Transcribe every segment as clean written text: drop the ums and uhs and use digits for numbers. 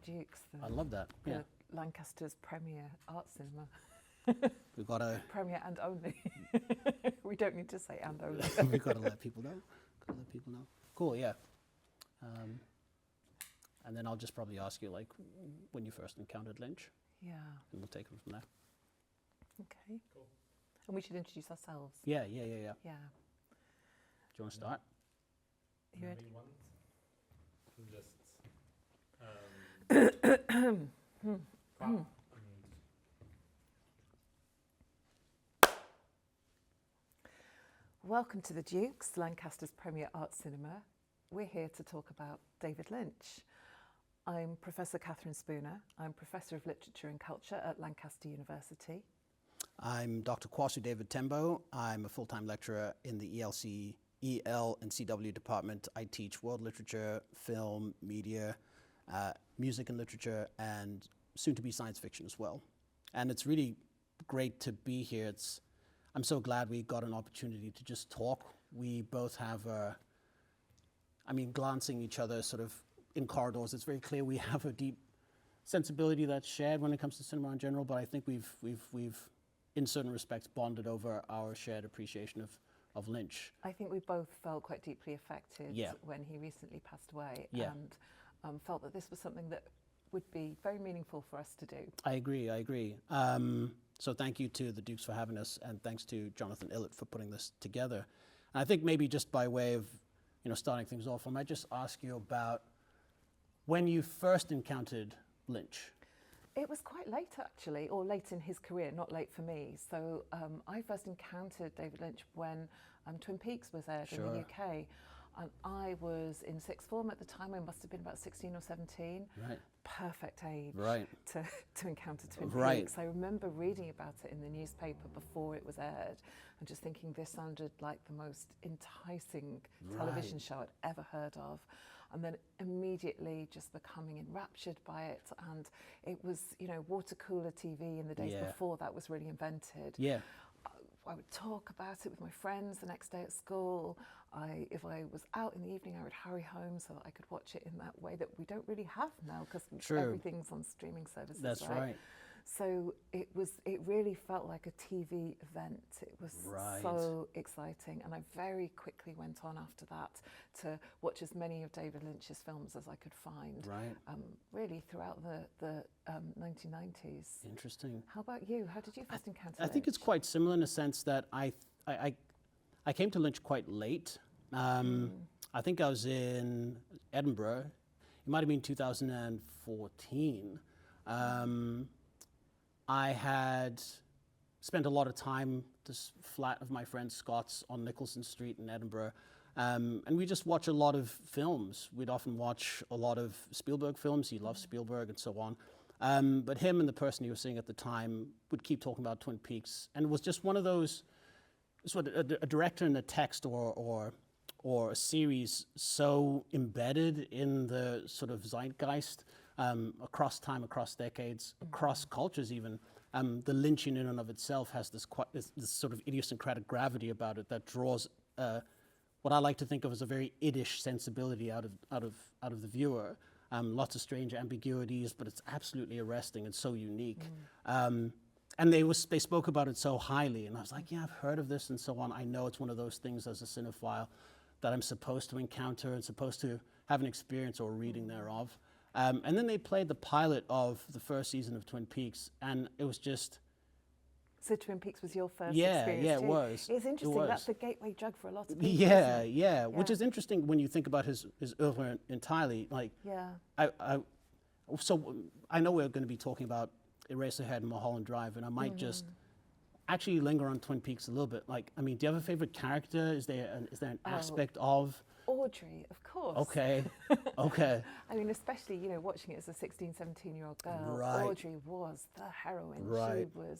Dukes. I love that. Yeah. Lancaster's premier art cinema. We've got to... Premier and only. We don't need to say and only. We've got to let people know. Cool, yeah. And then I'll just probably ask you, like, when you first encountered Lynch. Yeah. And we'll take it from there. Okay. Cool. And we should introduce ourselves. Yeah. Yeah. Do you want to start? You ready? Welcome to the Dukes, Lancaster's premier art cinema. We're here to talk about David Lynch. I'm Professor Catherine Spooner. I'm Professor of Literature and Culture at Lancaster University. I'm Dr. Kwasu David Tembo. I'm a full-time lecturer in the EL and CW department. I teach world literature, film, media, music and literature, and soon-to-be science fiction as well. And it's really great to be here. I'm so glad we got an opportunity to just talk. We both have, glancing each other sort of in corridors, it's very clear we have a deep sensibility that's shared when it comes to cinema in general, but I think we've in certain respects bonded over our shared appreciation of Lynch. I think we both felt quite deeply affected when he recently passed away, and felt that this was something that would be very meaningful for us to do. I agree. So thank you to the Dukes for having us, and thanks to Jonathan Illett for putting this together. And I think maybe just by way of starting things off, I might just ask you about when you first encountered Lynch. It was quite late, actually, or late in his career, not late for me. So I first encountered David Lynch when Twin Peaks was aired in the UK. And I was in sixth form at the time. I must have been about 16 or 17. Right. Perfect age to encounter Twin Peaks. I remember reading about it in the newspaper before it was aired and just thinking this sounded like the most enticing television show I'd ever heard of. And then immediately just becoming enraptured by it. And it was, water cooler TV in the days before that was really invented. Yeah. I would talk about it with my friends the next day at school. If I was out in the evening, I would hurry home so that I could watch it in that way that we don't really have now because everything's on streaming services. That's right. So it really felt like a TV event. It was so exciting, and I very quickly went on after that to watch as many of David Lynch's films as I could find. Right. Really throughout the 1990s. Interesting. How about you? How did you first encounter Lynch? I think it's quite similar in the sense that I came to Lynch quite late. I think I was in Edinburgh. It might have been 2014. I had spent a lot of time this flat of my friend Scott's on Nicholson Street in Edinburgh, and we just watch a lot of films. We'd often watch a lot of Spielberg films. He loved Spielberg and so on. But him and the person he was seeing at the time would keep talking about Twin Peaks, and it was just one of those, sort of a director in a text or a series so embedded in the sort of zeitgeist across time, across decades, across cultures even. The Lynchian in and of itself has this sort of idiosyncratic gravity about it that draws what I like to think of as a very Yiddish sensibility out of the viewer. Lots of strange ambiguities, but it's absolutely arresting and so unique. And they spoke about it so highly, and I was like, yeah, I've heard of this and so on. I know it's one of those things as a cinephile that I'm supposed to encounter and supposed to have an experience or reading thereof. And then they played the pilot of the first season of Twin Peaks, and it was just... So Twin Peaks was your first experience Yeah, too. it was. It's interesting, that's the gateway drug for a lot of people. Yeah, which is interesting when you think about his oeuvre entirely. So I know we're going to be talking about Eraserhead and Mulholland Drive, and I might just actually linger on Twin Peaks a little bit. Do you have a favorite character? Is there an aspect of... Audrey, of course. Okay. I mean, especially, watching it as a 16, 17-year-old girl, Audrey was the heroine. She was,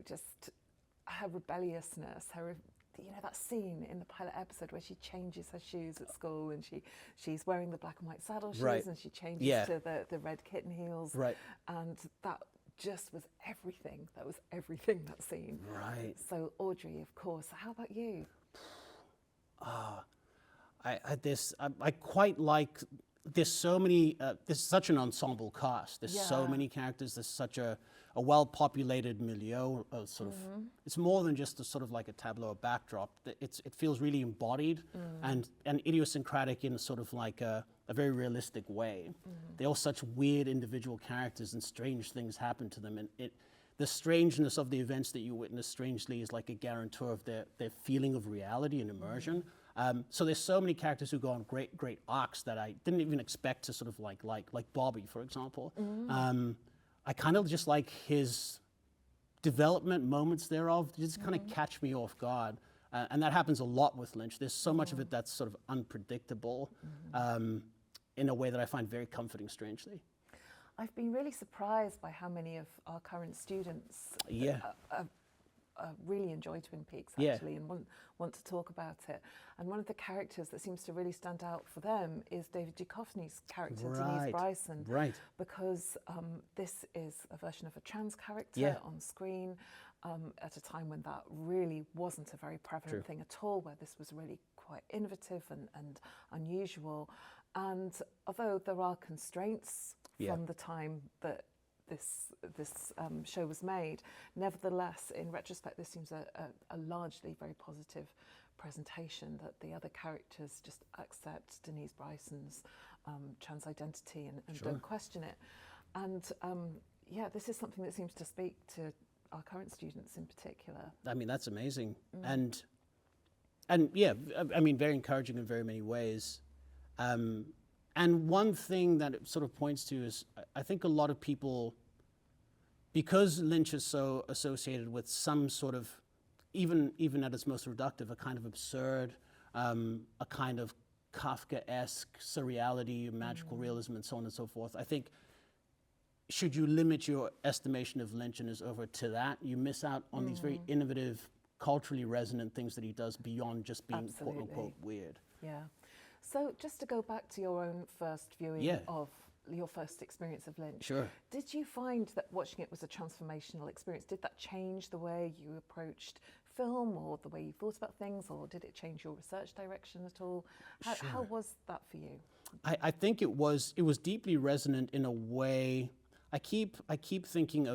just her rebelliousness, that scene in the pilot episode where she changes her shoes at school and she's wearing the black and white saddle shoes and she changes to the red kitten heels. Right. And that just was everything. That was everything, that scene. Right. So Audrey, of course. How about you? I quite like there's so many, there's such an ensemble cast. There's so many characters. There's such a well-populated milieu. Sort of, it's more than just a sort of like a tableau or backdrop. It feels really embodied and idiosyncratic in a sort of like a very realistic way. They're all such weird individual characters, and strange things happen to them. And the strangeness of the events that you witness, strangely, is like a guarantor of their feeling of reality and immersion. So there's so many characters who go on great arcs that I didn't even expect to sort of like Bobby, for example. I kind of just like his development moments thereof. They just kind of catch me off guard. And that happens a lot with Lynch. There's so much of it that's sort of unpredictable in a way that I find very comforting, strangely. I've been really surprised by how many of our current students really enjoy Twin Peaks, actually, and want to talk about it. And one of the characters that seems to really stand out for them is David Duchovny's character, Denise Bryson, because this is a version of a trans character on screen at a time when that really wasn't a very prevalent thing at all, where this was really quite innovative and unusual. And although there are constraints from the time that this show was made, nevertheless, in retrospect, this seems a largely very positive presentation, that the other characters just accept Denise Bryson's trans identity and don't question it. And this is something that seems to speak to our current students in particular. I mean, that's amazing. And yeah, I mean, very encouraging in very many ways. And one thing that it sort of points to is, I think a lot of people, because Lynch is so associated with some sort of, even at its most reductive, a kind of absurd, a kind of Kafka-esque surreality, magical realism, and so on and so forth. I think, should you limit your estimation of Lynch and his over to that, you miss out on these very innovative, culturally resonant things that he does beyond just being quote-unquote weird. Yeah. So just to go back to your own first viewing of your first experience of Lynch, did you find that watching it was a transformational experience? Did that change the way you approached film or the way you thought about things, or did it change your research direction at all? How was that for you? I think it was deeply resonant in a way. I keep thinking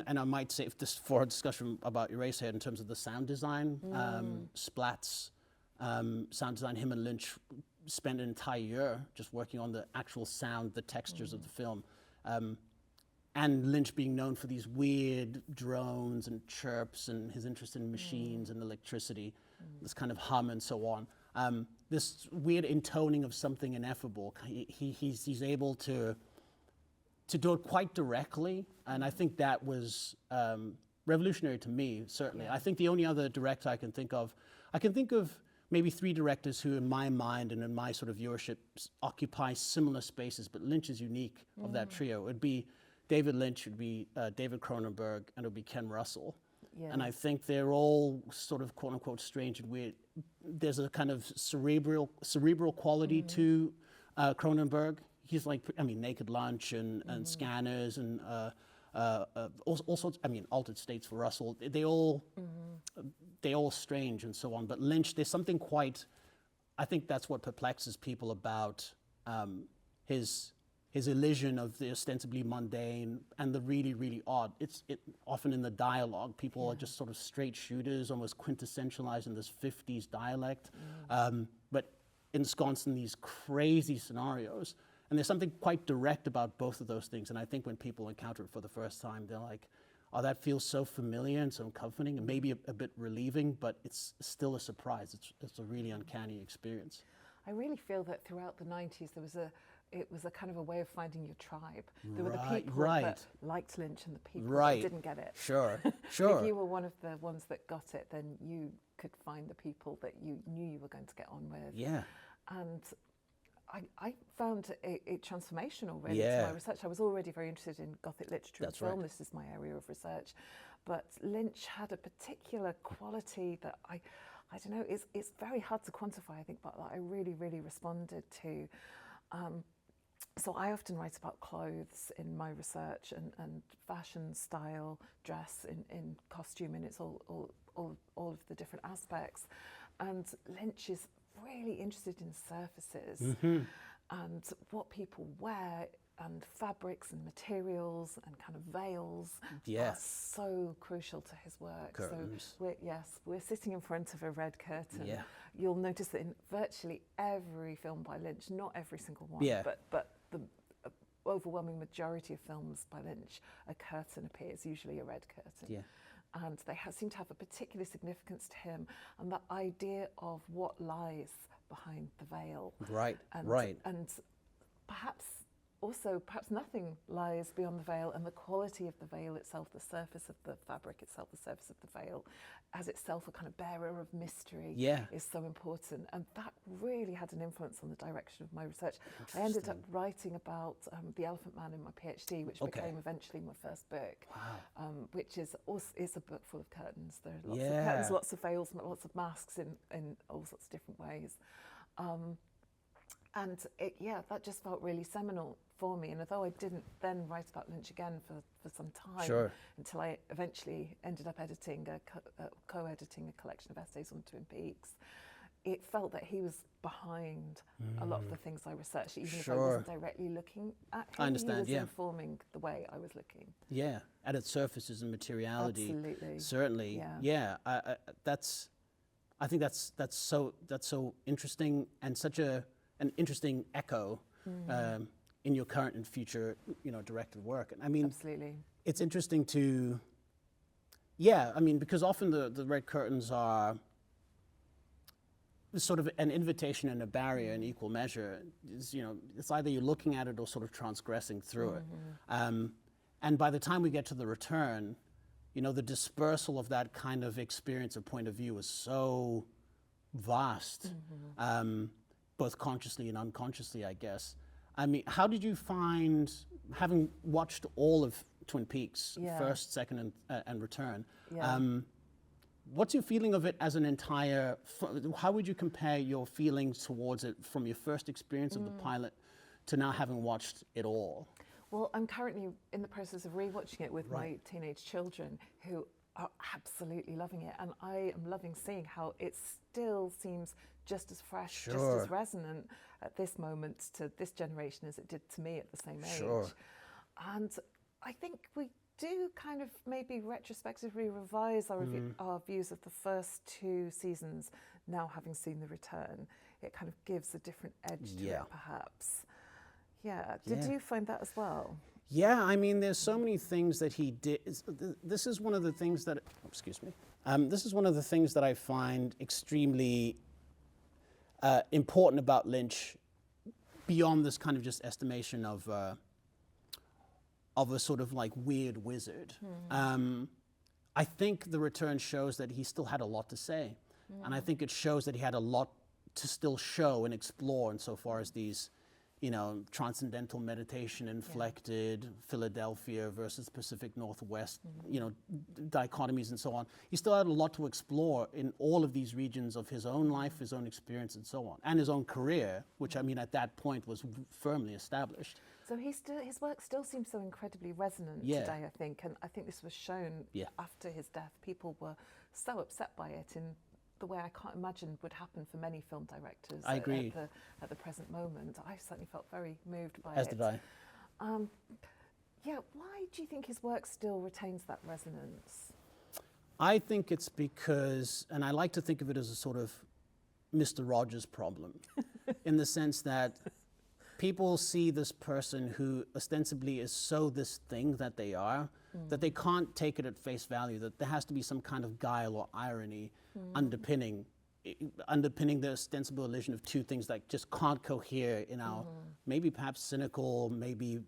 and I might say, if this for a discussion about Eraserhead in terms of the sound design, Splat's sound design, him and Lynch spent an entire year just working on the actual sound, the textures of the film. And Lynch being known for these weird drones and chirps and his interest in machines and electricity, this kind of hum and so on. This weird intoning of something ineffable. He's able to do it quite directly, and I think that was revolutionary to me, certainly. I think the only other director I can think of maybe 3 directors who, in my mind and in my sort of viewership, occupy similar spaces, but Lynch is unique of that trio. It would be David Lynch, it would be David Cronenberg, and it would be Ken Russell. Yes. And I think they're all sort of quote-unquote strange and weird. There's a kind of cerebral quality to Cronenberg. He's like, I mean, Naked Lunch and Scanners and all sorts. I mean, Altered States for Russell. They all strange and so on. But Lynch, there's something quite. I think that's what perplexes people about his elision of the ostensibly mundane and the really, really odd. It's often in the dialogue. People are just sort of straight shooters, almost quintessentialized in this 50s dialect, but ensconced in these crazy scenarios. And there's something quite direct about both of those things. And I think when people encounter it for the first time, they're like, oh, that feels so familiar and so comforting and maybe a bit relieving, but it's still a surprise. It's a really uncanny experience. I really feel that throughout the 90s, it was a kind of a way of finding your tribe. There were the people that liked Lynch and the people that didn't get it. Sure. If you were one of the ones that got it, then you could find the people that you knew you were going to get on with. Yeah. And I found it transformational, really, to my research. I was already very interested in Gothic literature and film. This is my area of research. But Lynch had a particular quality that I don't know, it's very hard to quantify, I think, but that I really, really responded to. So I often write about clothes in my research and fashion, style, dress, in costume, and it's all of the different aspects. And Lynch is really interested in surfaces and what people wear and fabrics and materials and kind of veils are so crucial to his work. Curtains. So we're sitting in front of a red curtain. Yeah. You'll notice that in virtually every film by Lynch, not every single one, but the overwhelming majority of films by Lynch, a curtain appears, usually a red curtain. Yeah. And they seem to have a particular significance to him, and the idea of what lies behind the veil. Right, And perhaps nothing lies beyond the veil, and the quality of the veil itself, the surface of the fabric itself, the surface of the veil, as itself a kind of bearer of mystery, is so important. And that really had an influence on the direction of my research. I ended up writing about the Elephant Man in my PhD, which became eventually my first book, which is a book full of curtains. There are lots of curtains, lots of veils, lots of masks in all sorts of different ways. And that just felt really seminal for me. And although I didn't then write about Lynch again for some time, until I eventually ended up co-editing a collection of essays on Twin Peaks, it felt that he was behind a lot of the things I researched, even if I wasn't directly looking at him. I understand, he was informing the way I was looking. Yeah, at its surfaces and materiality. Absolutely. Certainly. I think that's so interesting, and such an interesting echo in your current and future, directed work. And I mean, absolutely, it's interesting to, because often the red curtains are sort of an invitation and a barrier in equal measure. It's either you're looking at it or sort of transgressing through it. And by the time we get to the return, the dispersal of that kind of experience or point of view is so vast, both consciously and unconsciously, I guess. I mean, how did you find, having watched all of Twin Peaks, first, second, and Return, what's your feeling of it as an entire, how would you compare your feelings towards it from your first experience of the pilot to now having watched it all? Well, I'm currently in the process of rewatching it with my teenage children, who are absolutely loving it, and I am loving seeing how it still seems just as fresh, just as resonant at this moment to this generation as it did to me at the same age. And I think we do kind of maybe retrospectively revise our views of the first two seasons, now having seen the return. It kind of gives a different edge to it, perhaps. Did you find that as well? Yeah, I mean, there's so many things that he did. This is one of the things that, this is one of the things that I find extremely important about Lynch, beyond this kind of just estimation of a sort of like weird wizard. I think The Return shows that he still had a lot to say. And I think it shows that he had a lot to still show and explore insofar as these, transcendental meditation inflected Philadelphia versus Pacific Northwest, dichotomies and so on. He still had a lot to explore in all of these regions of his own life, his own experience and so on, and his own career, which I mean at that point was firmly established. So his work still seems so incredibly resonant today, I think, and I think this was shown after his death. People were so upset by it in the way I can't imagine would happen for many film directors. I agree. At the present moment. I certainly felt very moved by it. As did I. Why do you think his work still retains that resonance? I think it's because, and I like to think of it as a sort of Mr. Rogers problem, in the sense that people see this person who ostensibly is so this thing that they are, that they can't take it at face value, that there has to be some kind of guile or irony underpinning the ostensible illusion of two things that just can't cohere in our maybe perhaps cynical, maybe,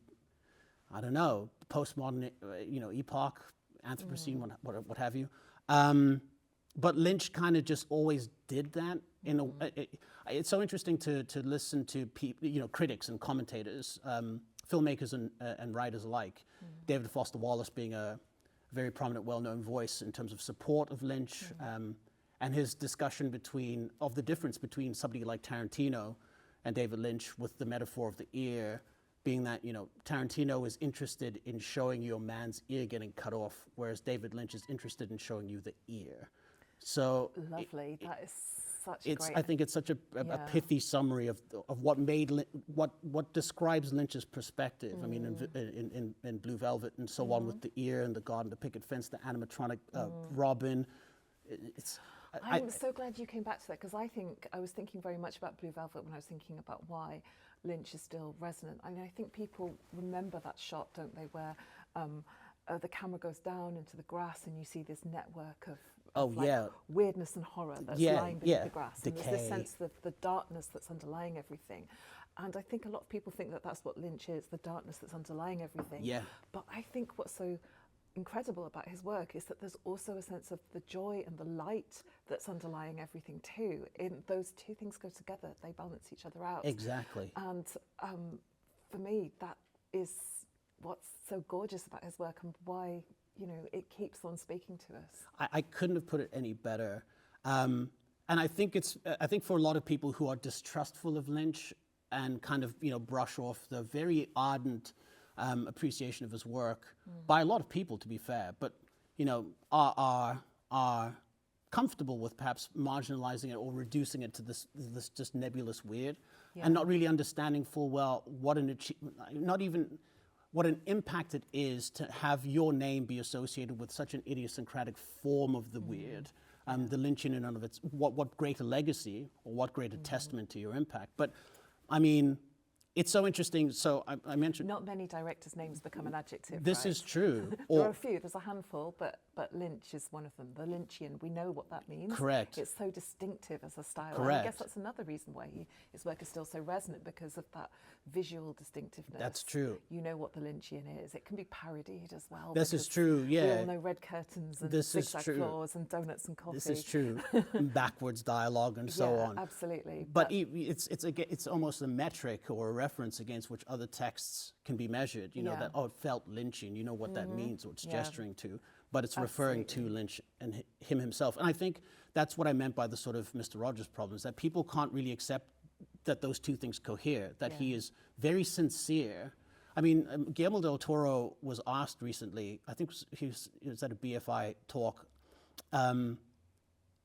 I don't know, postmodern, epoch, Anthropocene, what have you. But Lynch kind of just always did that. It's so interesting to listen to critics and commentators, filmmakers and writers alike. David Foster Wallace being a very prominent, well-known voice in terms of support of Lynch, and his discussion of the difference between somebody like Tarantino and David Lynch, with the metaphor of the ear, being that Tarantino is interested in showing you a man's ear getting cut off, whereas David Lynch is interested in showing you the ear. So lovely. That is such a great... I think it's such a pithy summary of what made what describes Lynch's perspective. I mean, in Blue Velvet and so on, with the ear and the garden, the picket fence, the animatronic Robin. I'm so glad you came back to that, because I was thinking very much about Blue Velvet when I was thinking about why Lynch is still resonant. I mean, I think people remember that shot, don't they, where the camera goes down into the grass and you see this network of weirdness and horror that's lying beneath the grass. Decay. And there's this sense of the darkness that's underlying everything. And I think a lot of people think that that's what Lynch is, the darkness that's underlying everything. Yeah. But I think what's so incredible about his work is that there's also a sense of the joy and the light that's underlying everything too. Those two things go together, they balance each other out. Exactly. And for me, that is what's so gorgeous about his work and why, you know, it keeps on speaking to us. I couldn't have put it any better. And I think for a lot of people who are distrustful of Lynch and kind of, you know, brush off the very ardent appreciation of his work by a lot of people, to be fair, but, you know, are comfortable with perhaps marginalizing it or reducing it to this just nebulous weird, and not really understanding full well what what an impact it is to have your name be associated with such an idiosyncratic form of the weird. The Lynchian in and of its, what greater legacy or what greater testament to your impact. But I mean, it's so interesting. So I mentioned... Not many directors' names become an adjective, This right? is true. There are a few, there's a handful, but Lynch is one of them. The Lynchian, we know what that means. Correct. It's so distinctive as a style. Correct. And I guess that's another reason why his work is still so resonant, because of that visual distinctiveness. That's true. You know what the Lynchian is. It can be parodied as well. This is true, yeah. We all know red curtains and zigzag floors and donuts and coffee. This is true. Backwards dialogue and so on. Absolutely. But it's almost a metric or a reference against which other texts can be measured. You know, that, oh, it felt Lynchian. You know what that means, what it's gesturing to. But it's referring to Lynch and him himself. And I think that's what I meant by the sort of Mr. Rogers problem, is that people can't really accept that those two things cohere, that he is very sincere. I mean, Guillermo del Toro was asked recently, I think he was at a BFI talk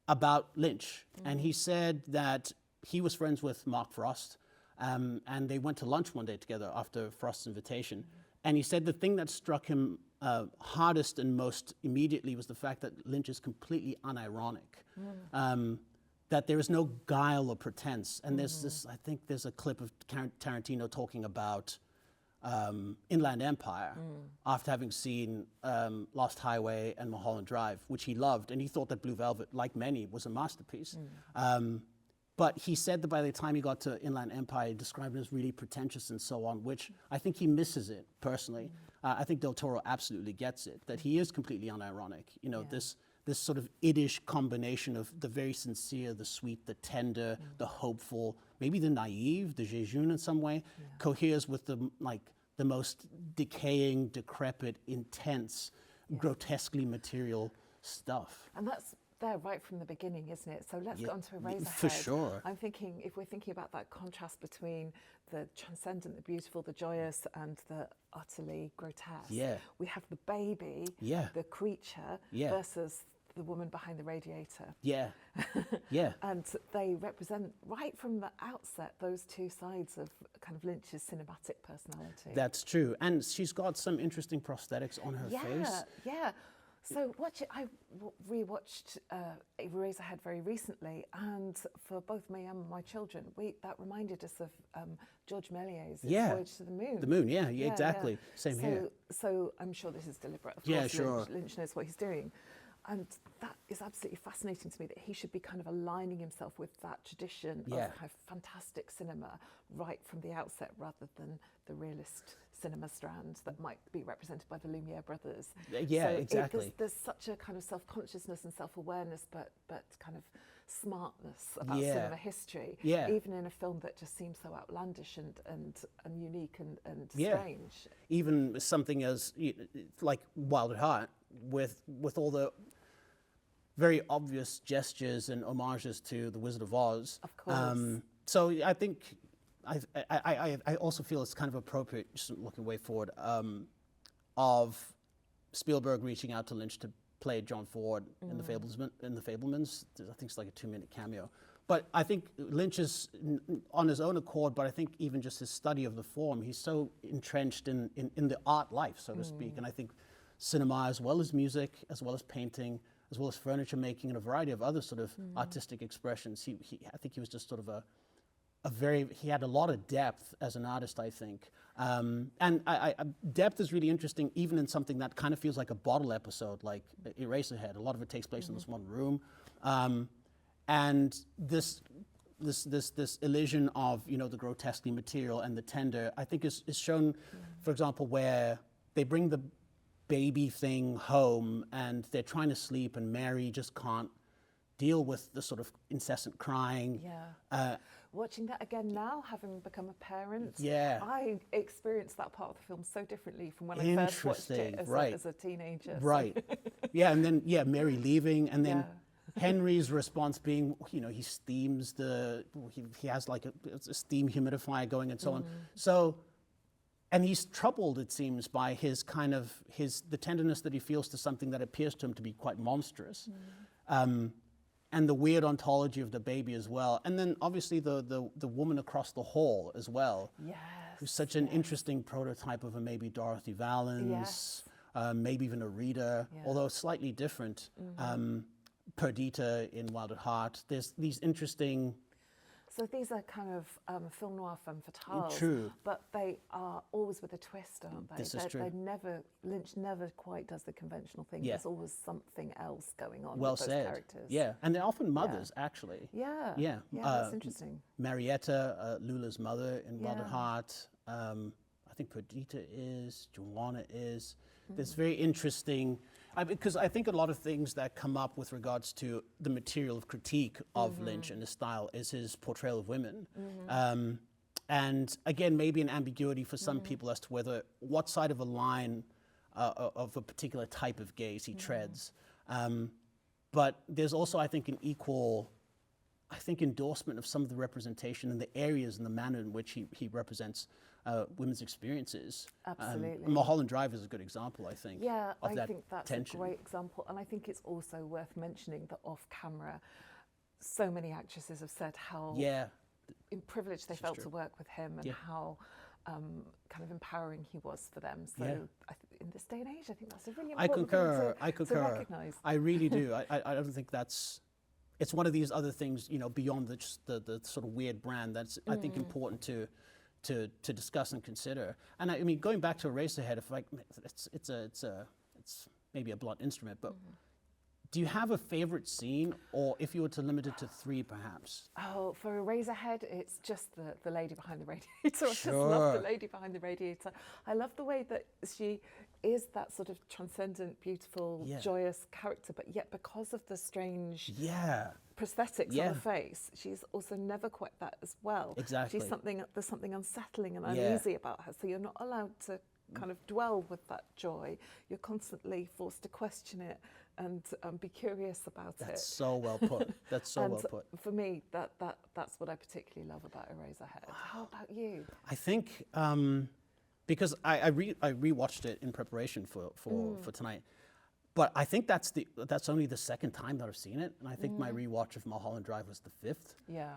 about Lynch. And he said that he was friends with Mark Frost, and they went to lunch one day together after Frost's invitation. And he said the thing that struck him hardest and most immediately was the fact that Lynch is completely unironic, that there is no guile or pretense. And there's this, I think there's a clip of Tarantino talking about Inland Empire after having seen Lost Highway and Mulholland Drive, which he loved. And he thought that Blue Velvet, like many, was a masterpiece. But he said that by the time he got to Inland Empire, he described it as really pretentious and so on, which I think he misses it, personally. I think Del Toro absolutely gets it, that he is completely unironic. You know, this sort of iddish combination of the very sincere, the sweet, the tender, the hopeful, maybe the naive, the jejune in some way, coheres with the most decaying, decrepit, intense, grotesquely material stuff. And that's there right from the beginning, isn't it? So let's get on to Eraserhead. For sure. I'm thinking, if we're thinking about that contrast between the transcendent, the beautiful, the joyous, and the utterly grotesque, we have the baby, the creature, versus the woman behind the radiator. And they represent, right from the outset, those two sides of kind of Lynch's cinematic personality. That's true. And she's got some interesting prosthetics on her face. So I rewatched Eraserhead very recently, and for both me and my children, that reminded us of George Méliès's Voyage to the Moon. The Moon, exactly. Same here. So I'm sure this is deliberate. Of course, Lynch knows what he's doing. And that is absolutely fascinating to me, that he should be kind of aligning himself with that tradition of kind of fantastic cinema right from the outset, rather than the realist cinema strand that might be represented by the Lumiere brothers. Exactly. There's such a kind of self-consciousness and self-awareness, but kind of smartness about cinema history, even in a film that just seems so outlandish and unique and strange. Even something as like Wild at Heart, with all the very obvious gestures and homages to The Wizard of Oz. Of course. So I think I also feel it's kind of appropriate, just looking way forward, of Spielberg reaching out to Lynch to played John Ford in the Fablemans. I think it's like a 2-minute cameo. But I think Lynch is on his own accord, but I think even just his study of the form, he's so entrenched in the art life, so to speak. And I think cinema, as well as music, as well as painting, as well as furniture making, and a variety of other sort of artistic expressions, I think he was just sort of he had a lot of depth as an artist, I think. And depth is really interesting, even in something that kind of feels like a bottle episode, like Eraserhead. A lot of it takes place in this one room. And this illusion of, you know, the grotesquely material and the tender, I think is shown, for example, where they bring the baby thing home and they're trying to sleep and Mary just can't deal with the sort of incessant crying. Yeah. Watching that again now, having become a parent, yeah, I experienced that part of the film so differently from when I first watched it as a teenager. Right. Yeah, and then Mary leaving, and then Henry's response being, you know, he steams he has like a steam humidifier going and so on. So, and he's troubled, it seems, by the tenderness that he feels to something that appears to him to be quite monstrous. And the weird ontology of the baby as well. And then obviously the woman across the hall as well. Yes. Who's such an interesting prototype of a maybe Dorothy Valens, maybe even a Rita, although slightly different. Perdita in Wild at Heart. There's these interesting... So these are kind of film noir femme fatales, true, but they are always with a twist, aren't they? This is true. Lynch never quite does the conventional thing. Yeah. There's always something else going on well with those said. characters. Yeah, and they're often mothers, actually. Yeah. Yeah. That's interesting. Marietta, Lula's mother in Wild at Heart. I think Perdita is, Joanna is. There's very interesting, because I think a lot of things that come up with regards to the material of critique of Lynch and his style is his portrayal of women. And again, maybe an ambiguity for some people as to what side of a line of a particular type of gaze he treads. But there's also, I think, an equal, endorsement of some of the representation in the areas and the manner in which he represents women's experiences. Absolutely. Mulholland Drive is a good example, I think. Yeah, of I that think that's tension. a great example. And I think it's also worth mentioning that off camera, so many actresses have said how privileged they felt to work with him and how kind of empowering he was for them. So in this day and age, I think that's a really important thing to recognise. I really do. I don't think it's one of these other things, you know, beyond the sort of weird brand that's, I think, important to discuss and consider. And I mean, going back to Eraserhead, it's maybe a blunt instrument, but do you have a favorite scene, or if you were to limit it to 3, perhaps? Oh, for Eraserhead, it's just the lady behind the radiator. I just love the lady behind the radiator. I love the way that she is that sort of transcendent, beautiful, joyous character, but yet because of the strange prosthetics on her face, she's also never quite that as well. Exactly. There's something unsettling and uneasy about her, so you're not allowed to kind of dwell with that joy. You're constantly forced to question it and be curious about it. That's so well put. That's so well put. For me, that's what I particularly love about Eraserhead. How about you? I think because I rewatched it in preparation for tonight, but I think that's only the second time that I've seen it, and I think my rewatch of Mulholland Drive was the 5th. Yeah.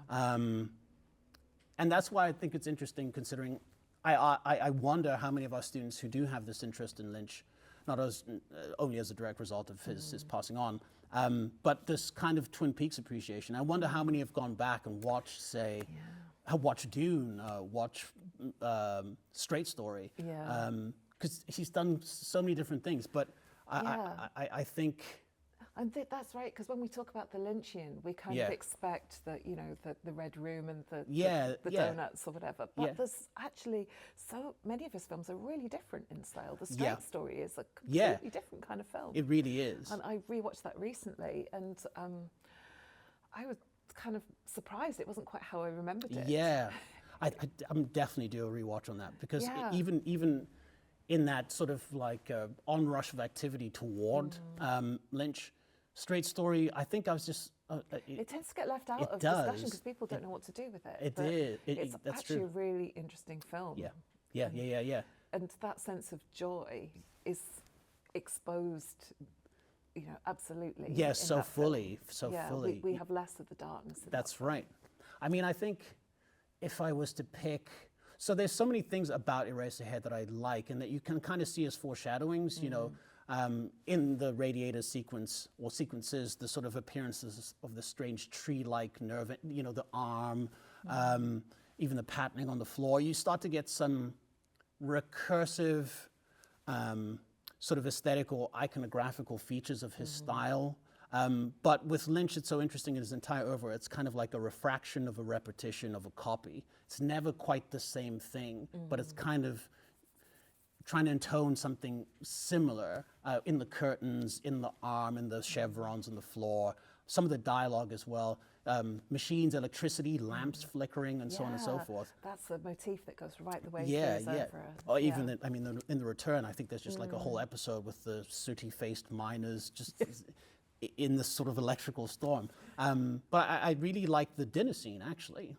And that's why I think it's interesting, considering I wonder how many of our students who do have this interest in Lynch, not only as a direct result of his passing on, but this kind of Twin Peaks appreciation. I wonder how many have gone back and watched, say, watch Dune, watch Straight Story, because he's done so many different things. But I think. And that's right, because when we talk about the Lynchian, we kind of expect that, you know, the red room and the donuts or whatever. But there's actually so many of his films are really different in style. The Straight Story is a completely different kind of film. It really is. And I rewatched that recently, and I was kind of surprised. It wasn't quite how I remembered it. Yeah, I'm definitely do a rewatch on that, because even in that sort of like onrush of activity toward Lynch, Straight Story, I think I was just... it tends to get left out of discussion because people don't know what to do with it. It's that's actually true. a really interesting film. Yeah. And that sense of joy is exposed you know, absolutely. Yes, so fully, so fully. We have less of the darkness. That's right. I mean, I think if I was to pick, so there's so many things about Eraserhead that I like, and that you can kind of see as foreshadowings, you know, in the radiator sequence or sequences, the sort of appearances of the strange tree-like nerve, you know, the arm, even the patterning on the floor. You start to get some recursive sort of aesthetic or iconographical features of his style. But with Lynch, it's so interesting in his entire oeuvre, it's kind of like a refraction of a repetition of a copy. It's never quite the same thing, but it's kind of trying to intone something similar in the curtains, in the arm, in the chevrons, in the floor, some of the dialogue as well. Machines, electricity, lamps flickering, and so on and so forth. That's a motif that goes right the way through his oeuvre. Or even, I mean, in The Return, I think there's just like a whole episode with the sooty-faced miners just in this sort of electrical storm. But I really like the dinner scene, actually.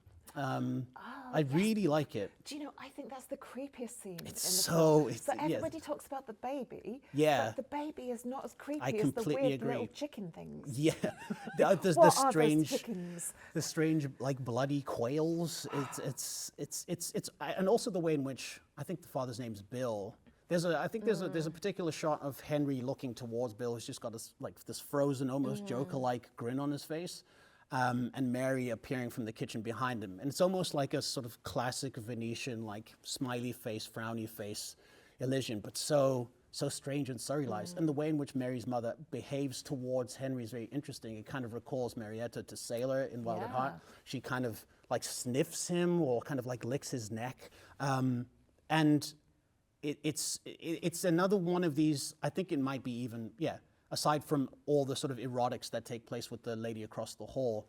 I really like it. Do you know, I think that's the creepiest scene in the so, film. So everybody talks about the baby, but the baby is not as creepy I as the completely weird agree. little chicken things. Yeah, the What are strange, those chickens? the strange like bloody quails. It's and also the way in which I think the father's name's Bill. There's a particular shot of Henry looking towards Bill, who's just got this frozen, almost Joker-like grin on his face. And Mary appearing from the kitchen behind him. And it's almost like a sort of classic Venetian, like smiley face, frowny face illusion, but so strange and serialized. And the way in which Mary's mother behaves towards Henry is very interesting. It kind of recalls Marietta to Sailor in Wild at Heart. She kind of like sniffs him or kind of like licks his neck. And it's another one of these, I think it might be even, aside from all the sort of erotics that take place with the lady across the hall,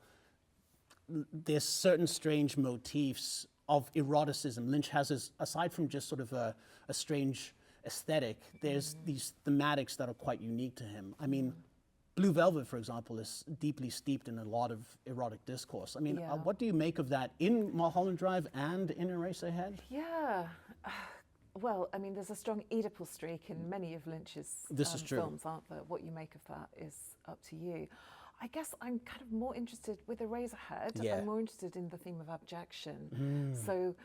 there's certain strange motifs of eroticism. Lynch has, aside from just sort of a strange aesthetic, there's these thematics that are quite unique to him. I mean, Blue Velvet, for example, is deeply steeped in a lot of erotic discourse. I mean, what do you make of that in Mulholland Drive and in Eraserhead? Yeah. Well, I mean, there's a strong Oedipal streak in many of Lynch's films, aren't there? What you make of that is up to you. I guess I'm kind of more interested with Eraserhead. I'm more interested in the theme of abjection. So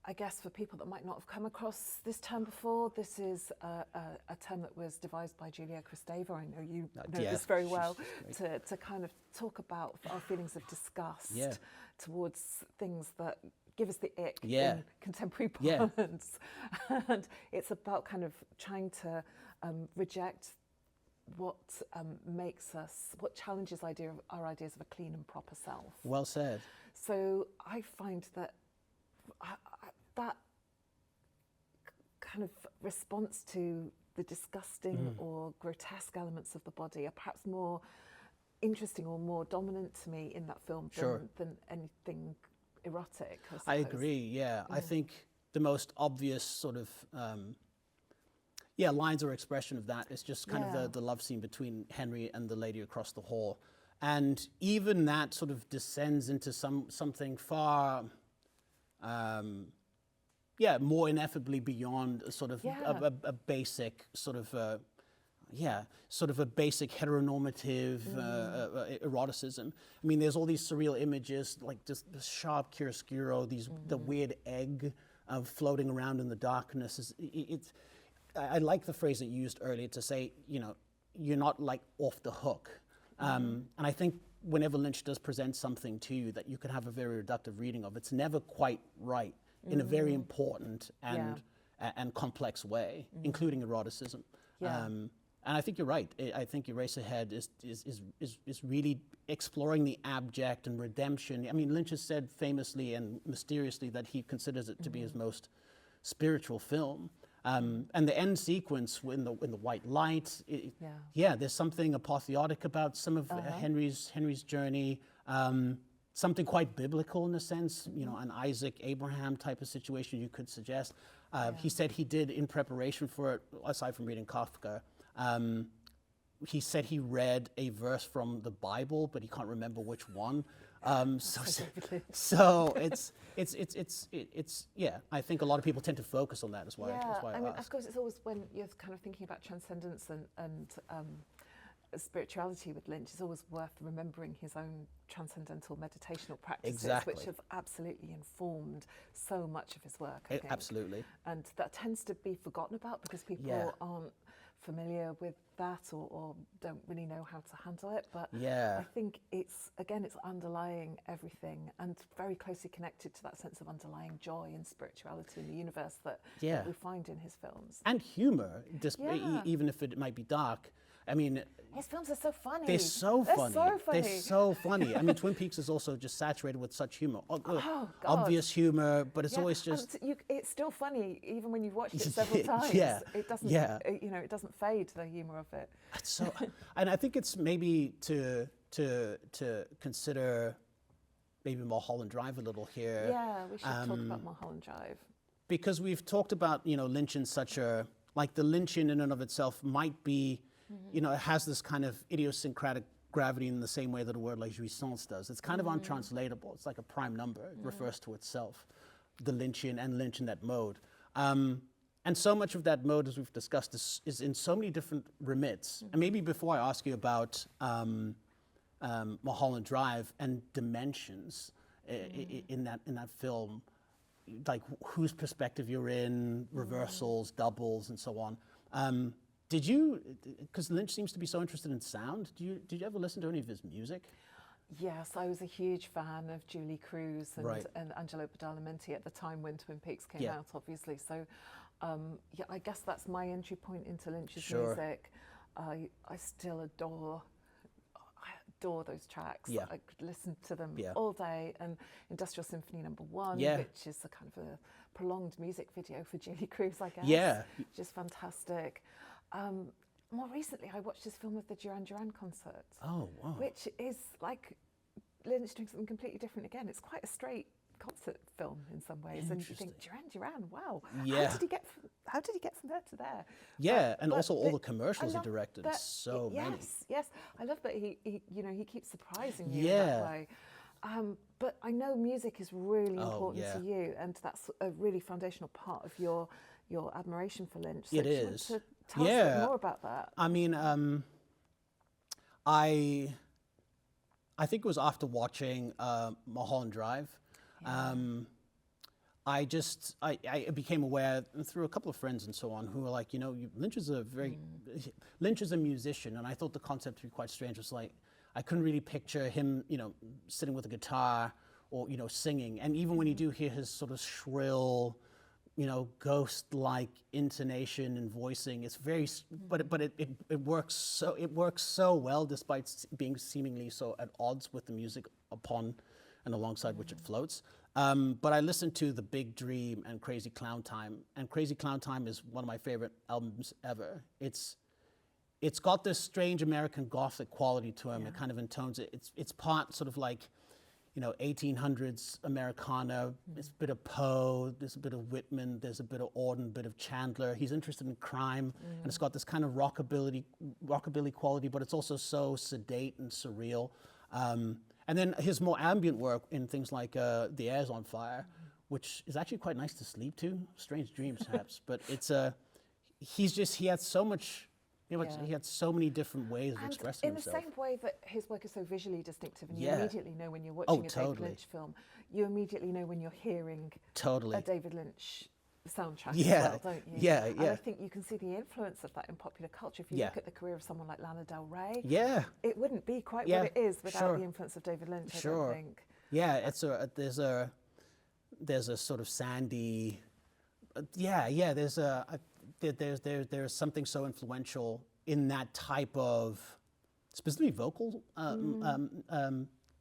I guess for people that might not have come across this term before, this is a term that was devised by Julia Kristeva. I know you know this very well, to kind of talk about our feelings of disgust towards things that give us the ick in contemporary parlance. And it's about kind of trying to reject what makes us, what challenges our ideas of a clean and proper self. Well said. So I find that that kind of response to the disgusting or grotesque elements of the body are perhaps more interesting or more dominant to me in that film than anything erotic. I agree, I think the most obvious sort of lines or expression of that is just kind of the love scene between Henry and the lady across the hall. And even that sort of descends into something far more ineffably beyond a sort of a basic sort of a basic heteronormative eroticism. I mean, there's all these surreal images, like just the sharp chiaroscuro, the weird egg floating around in the darkness. I like the phrase that you used earlier to say, you know, you're not like off the hook. And I think whenever Lynch does present something to you that you can have a very reductive reading of, it's never quite right in a very important and complex way, including eroticism. And I think you're right. I think Eraserhead is really exploring the abject and redemption. I mean, Lynch has said famously and mysteriously that he considers it to be his most spiritual film. And the end sequence in the white light, there's something apotheotic about some of Henry's journey. Something quite biblical in a sense, you know, an Isaac Abraham type of situation you could suggest. He said he did in preparation for it, aside from reading Kafka. He said he read a verse from the Bible, but he can't remember which one. So it's I think a lot of people tend to focus on that as well. I mean, of course, it's always when you're kind of thinking about transcendence and spirituality with Lynch, it's always worth remembering his own transcendental meditational practices, Exactly. which have absolutely informed so much of his work, I think. Absolutely. And that tends to be forgotten about because people aren't familiar with that or don't really know how to handle it. But I think it's underlying everything and very closely connected to that sense of underlying joy and spirituality in the universe that we find in his films. And humor, even if it might be dark. I mean, his films are so funny. They're so funny. I mean, Twin Peaks is also just saturated with such humor. Obvious humor, but it's always just... it's still funny, even when you've watched it several times. It doesn't, it doesn't fade, the humor of it. That's so... And I think it's maybe to consider maybe Mulholland Drive a little here. Yeah, we should talk about Mulholland Drive. Because we've talked about, Lynch in such a... Like, the Lynchian in and of itself might be... it has this kind of idiosyncratic gravity in the same way that a word like jouissance does. It's kind of untranslatable. It's like a prime number. It refers to itself, the Lynchian and Lynch in that mode. And so much of that mode, as we've discussed, is in so many different remits. And maybe before I ask you about Mulholland Drive and dimensions in that film, like whose perspective you're in, reversals, doubles, and so on. Did you, because Lynch seems to be so interested in sound, did you ever listen to any of his music? Yes, I was a huge fan of Julie Cruz and Angelo Badalamenti at the time when Twin Peaks came out, obviously. So, I guess that's my entry point into Lynch's music. I still adore those tracks. I could listen to them all day. And Industrial Symphony No. 1, which is a kind of a prolonged music video for Julie Cruz, I guess. Which is fantastic. More recently, I watched his film of the Duran Duran concert. Oh, wow. Which is like Lynch doing something completely different again. It's quite a straight concert film in some ways. And you think, Duran Duran, wow. Yeah. How did he get from there to there? Yeah, and also all the commercials he directed. So many. Yes. I love that he keeps surprising you in that way. But I know music is really important to you, and that's a really foundational part of your admiration for Lynch. So it is. To tell us a bit more about that. I mean, I think it was after watching Mulholland Drive. I became aware through a couple of friends and so on who were like, Lynch is a musician, and I thought the concept to be quite strange. It was like, I couldn't really picture him, sitting with a guitar or, singing. And even when you do hear his sort of shrill, ghost-like intonation and voicing, it's very, but it works so well despite being seemingly so at odds with the music upon and alongside which it floats. But I listened to The Big Dream and Crazy Clown Time, and Crazy Clown Time is one of my favorite albums ever. It's got this strange American Gothic quality to him. It kind of intones it. It's part sort of like, 1800s Americana. There's a bit of Poe, there's a bit of Whitman, there's a bit of Auden, a bit of Chandler. He's interested in crime, and it's got this kind of rockabilly quality, but it's also so sedate and surreal. And then his more ambient work in things like The Air's on Fire, which is actually quite nice to sleep to. Strange dreams, perhaps, but it's he had so much. He had so many different ways of expressing himself. In the same way that his work is so visually distinctive, and you immediately know when you're watching a David Lynch film, you immediately know when you're hearing a David Lynch soundtrack as well, don't you? And I think you can see the influence of that in popular culture. If you look at the career of someone like Lana Del Rey, it wouldn't be quite what it is without the influence of David Lynch, I don't think. Yeah, there's a sort of sandy, there's something so influential in that type of, specifically vocal,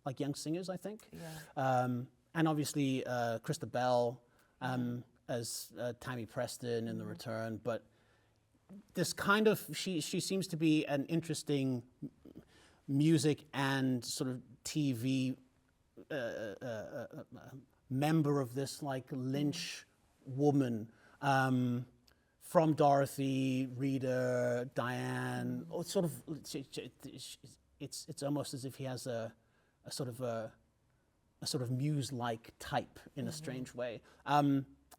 like young singers, I think. And obviously Krista Bell as Tammy Preston in The Return, but this kind of, she seems to be an interesting music and sort of TV member of this like Lynch woman, from Dorothy, Rita, Diane, sort of. It's almost as if he has a sort of muse-like type in a strange way.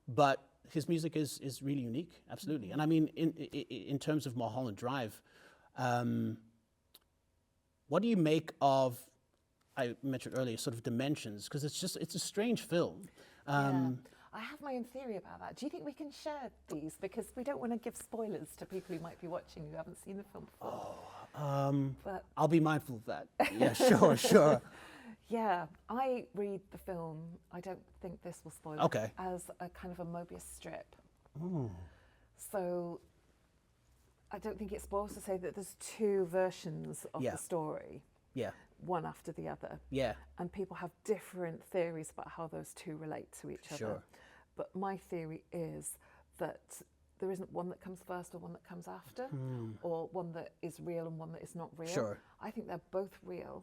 But his music is really unique, absolutely. And I mean, in terms of Mulholland Drive, what do you make of, I mentioned earlier, sort of dimensions? Because it's a strange film. I have my own theory about that. Do you think we can share these? Because we don't want to give spoilers to people who might be watching who haven't seen the film before. But I'll be mindful of that. Yeah, sure. Yeah, I read the film, I don't think this will spoil it, as a kind of a Mobius strip. So I don't think it spoils to say that there's two versions of the story. Yeah. One after the other. Yeah. And people have different theories about how those two relate to each other. But my theory is that there isn't one that comes first or one that comes after, or one that is real and one that is not real. I think they're both real.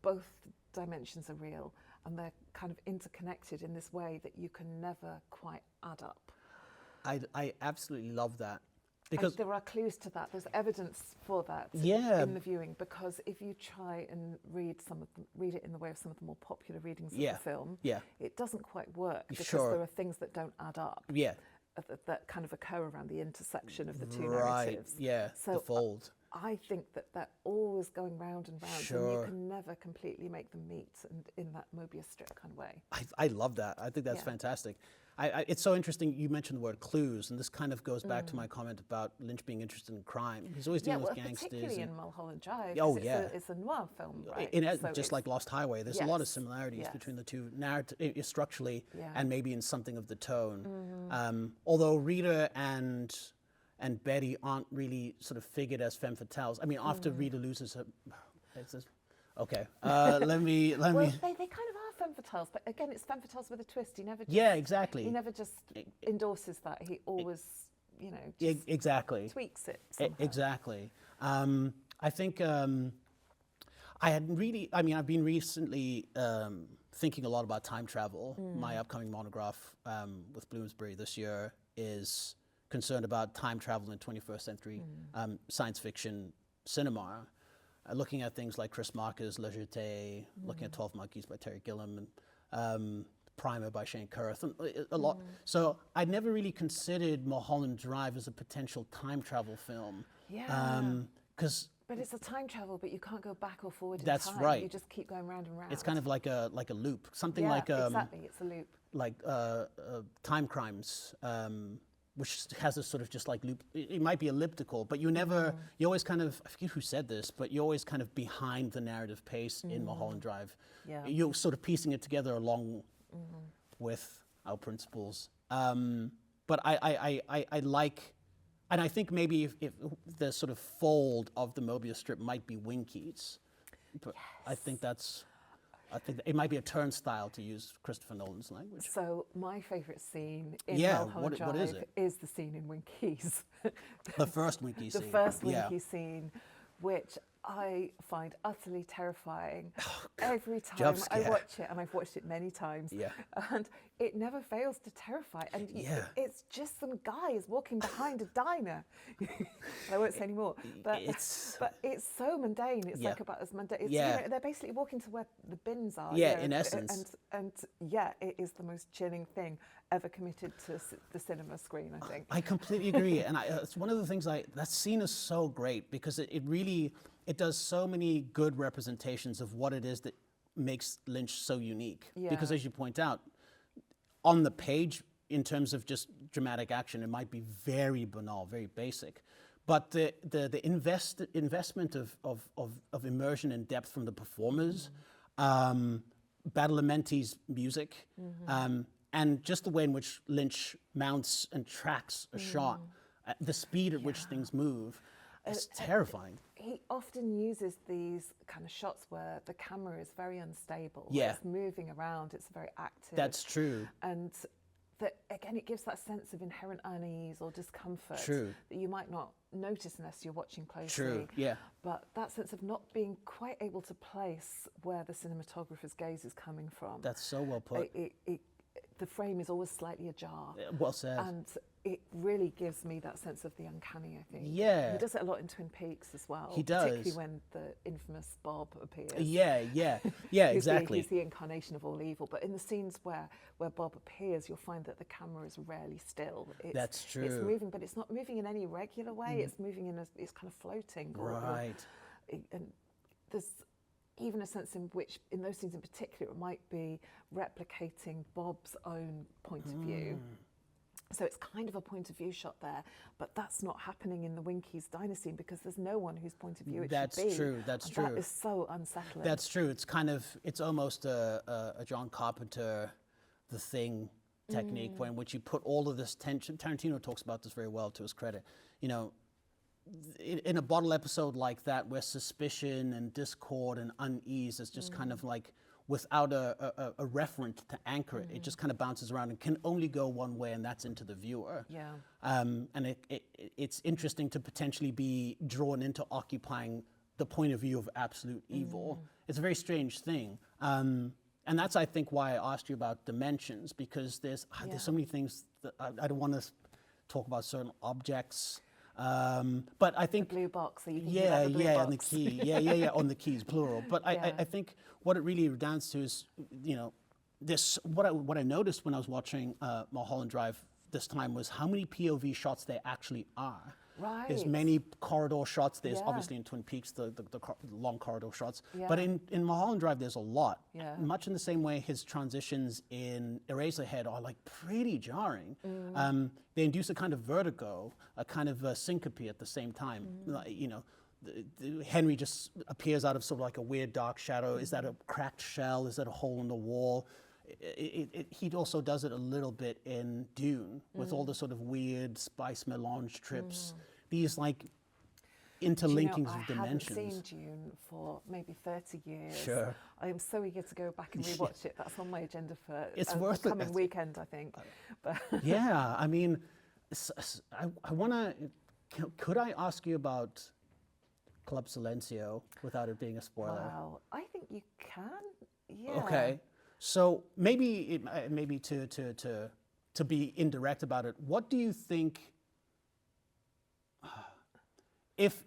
Both dimensions are real, and they're kind of interconnected in this way that you can never quite add up. I absolutely love that. Because there are clues to that. There's evidence for that in the viewing. Because if you try and read it in the way of some of the more popular readings of the film, it doesn't quite work because there are things that don't add up. That kind of occur around the intersection of the two narratives. So the fold. I think that they're always going round and round, and you can never completely make them meet, and in that Mobius strip kind of way. I love that. I think that's fantastic. It's so interesting you mentioned the word clues, and this kind of goes back to my comment about Lynch being interested in crime. He's always dealing with gangsters. Particularly in Mulholland Drive. It's a noir film, right? Just like Lost Highway, there's a lot of similarities between the two, structurally and maybe in something of the tone. Although Rita and Betty aren't really sort of figured as femme fatales. I mean, after Rita loses her, let me. Well, they kind of are femme fatales, but again, it's femme fatales with a twist. He never. Exactly. He never just endorses that. He always, tweaks it. Somehow. Exactly. I think I've been recently thinking a lot about time travel. My upcoming monograph with Bloomsbury this year is concerned about time travel in 21st century science fiction cinema, looking at things like Chris Marker's La Jetée, looking at 12 Monkeys by Terry Gilliam, and Primer by Shane Kurth, and a lot. So I'd never really considered Mulholland Drive as a potential time travel film. But it's a time travel, but you can't go back or forward in time. That's right. You just keep going round and round. It's kind of like a loop, something like exactly. It's a loop. Like Time Crimes, which has a sort of just like loop. It might be elliptical, but you always kind of, I forget who said this, but you're always kind of behind the narrative pace in Mulholland Drive. You're sort of piecing it together along with our principles. But I like, and I think maybe if the sort of fold of the Mobius strip might be Winkies, but I think it might be a turnstile, to use Christopher Nolan's language. So my favourite scene in Mulholland Drive is the scene in Winkies. The first Winkies scene. The first Winkies scene, which I find utterly terrifying every time I watch it, and I've watched it many times, and it never fails to terrify. And it's just some guys walking behind a diner. I won't say any more, but it's so mundane. It's like about as mundane. It's, they're basically walking to where the bins are. In essence. And it is the most chilling thing ever committed to the cinema screen, I think. I completely agree, and it's one of the things that scene is so great because it really does so many good representations of what it is that makes Lynch so unique. Because as you point out, on the page, in terms of just dramatic action, it might be very banal, very basic. But the investment of immersion and depth from the performers, Badalamenti's music, and just the way in which Lynch mounts and tracks a shot, the speed at which things move, is terrifying. He often uses these kind of shots where the camera is very unstable. It's moving around, it's very active. That's true. And again, it gives that sense of inherent unease or discomfort that you might not notice unless you're watching closely. But that sense of not being quite able to place where the cinematographer's gaze is coming from. That's so well put. The frame is always slightly ajar. Well said. And it really gives me that sense of the uncanny, I think. Yeah. He does it a lot in Twin Peaks as well. He does. Particularly when the infamous Bob appears. Exactly. He's the incarnation of all evil. But in the scenes where Bob appears, you'll find that the camera is rarely still. That's true. It's moving, but it's not moving in any regular way. It's moving it's kind of floating. Right. And there's even a sense in which, in those scenes in particular, it might be replicating Bob's own point of view. So it's kind of a point of view shot there, but that's not happening in the Winkies diner scene because there's no one whose point of view it should be. That's true. That is so unsettling. That's true. It's almost a John Carpenter, The Thing technique, in which you put all of this tension. Tarantino talks about this very well, to his credit. You know, in a bottle episode like that, where suspicion and discord and unease is just kind of like, without a referent to anchor it, it just kind of bounces around and can only go one way, and that's into the viewer. Yeah. And it's interesting to potentially be drawn into occupying the point of view of absolute evil. It's a very strange thing. And that's, I think, why I asked you about dimensions, because there's so many things that I don't want to talk about certain objects. But I think the blue box. So you think about the blue box. On the key, on the keys, plural. But I think what it really redounds to is, you know, this. What I noticed when I was watching Mulholland Drive this time was how many POV shots there actually are. Right. There's many corridor shots. There's obviously in Twin Peaks the long corridor shots. Yeah. But in Mulholland Drive there's a lot. Yeah. Much in the same way his transitions in Eraserhead are like pretty jarring. They induce a kind of vertigo, a kind of syncope at the same time. Like, you know, Henry just appears out of sort of like a weird dark shadow. Is that a cracked shell? Is that a hole in the wall? He also does it a little bit in Dune with all the sort of weird spice melange trips. These like interlinkings of dimensions. I haven't seen Dune for maybe 30 years. Sure. I am so eager to go back and rewatch it. That's on my agenda for the coming weekend, I think. Yeah, I mean, I want to. Could I ask you about Club Silencio without it being a spoiler? Wow, I think you can. Yeah. Okay. So maybe to be indirect about it, what do you think? If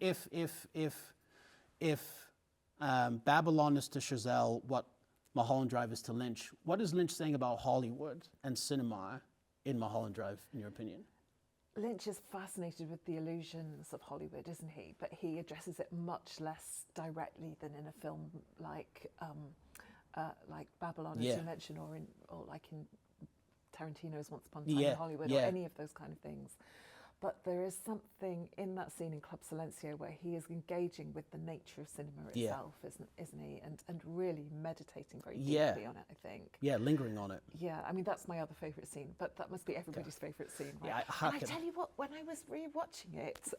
Babylon is to Chazelle what Mulholland Drive is to Lynch, what is Lynch saying about Hollywood and cinema in Mulholland Drive, in your opinion? Lynch is fascinated with the illusions of Hollywood, isn't he? But he addresses it much less directly than in a film like Babylon, as you mentioned, or like in Tarantino's Once Upon a Time in Hollywood, or any of those kind of things. But there is something in that scene in Club Silencio where he is engaging with the nature of cinema itself, isn't he? And really meditating very deeply on it, I think. Yeah, lingering on it. Yeah, I mean, that's my other favourite scene, but that must be everybody's favourite scene, right? Yeah, and I tell you what, when I was rewatching it